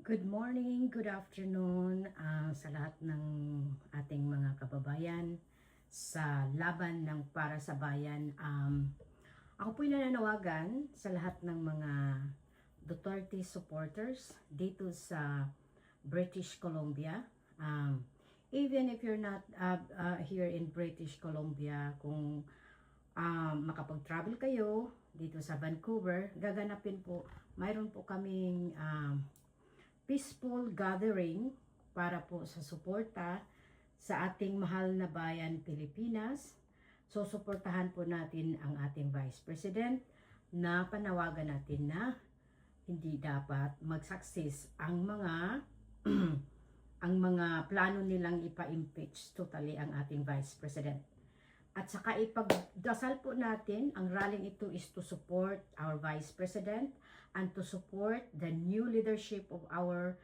Good morning, good afternoon sa lahat ng ating mga kababayan sa laban ng para sa bayan. Ako po'y nananawagan sa lahat ng mga Duterte supporters dito sa British Columbia. Even if you're not here in British Columbia, kung makapag-travel kayo dito sa Vancouver, gaganapin po, mayroon po kaming peaceful gathering para po sa suporta sa ating mahal na bayan Pilipinas. So suportahan po natin ang ating Vice President na panawagan natin na hindi dapat mag-success ang mga ang mga plano nilang ipa-impeach totally ang ating Vice President. At saka ipagdasal po natin, ang rallying ito is to support our Vice President and to support the new leadership of our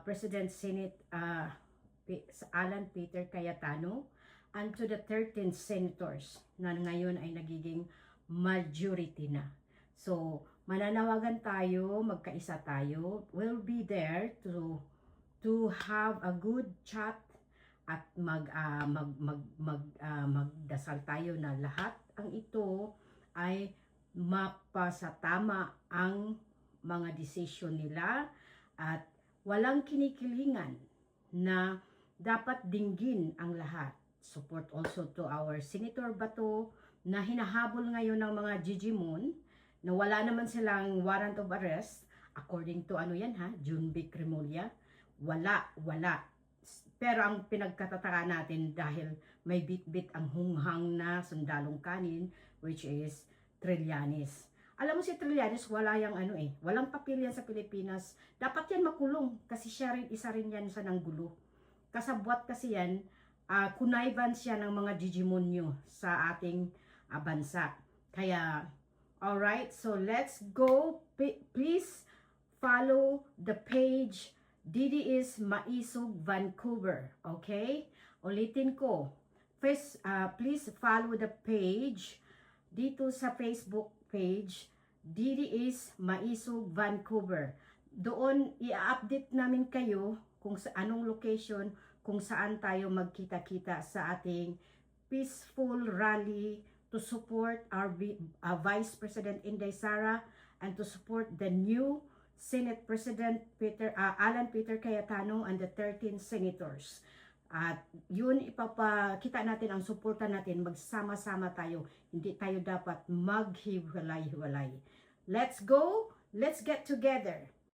President Senate Alan Peter Cayetano and to the 13 senators na ngayon ay nagiging majority na. So, mananawagan tayo, magkaisa tayo. We'll be there to have a good chat at magdasal tayo na lahat ang ito ay mapasatama ang mga desisyon nila at walang kinikilingan na dapat dinggin ang lahat. Support also to our Senator Bato na hinahabol ngayon ng mga Gigimon na wala naman silang warrant of arrest according to Junbic Remulla. Wala. Pero ang pinagkatataka natin dahil may bit-bit ang hunghang na sundalong kanin, which is Trillanes. Alam mo si Trillanes, wala walang papel yan sa Pilipinas. Dapat yan makulong kasi isa rin yan sa nanggulo. Kasabwat kasi yan, kunayban siya ng mga Gigimonyo sa ating bansa. Kaya, alright, so let's go. Please follow the page DDS Maisog Vancouver, okay? Ulitin ko. First, please follow the page dito sa Facebook page DDS Maisog Vancouver. Doon i-update namin kayo kung sa anong location, kung saan tayo magkita-kita sa ating peaceful rally to support our Vice President Inday Sara and to support the new Senate President Alan Peter Cayetano and the 13 senators. At yun, ipapakita natin ang suporta natin, magsama-sama tayo. Hindi tayo dapat maghiwalay-hiwalay. Let's go, let's get together.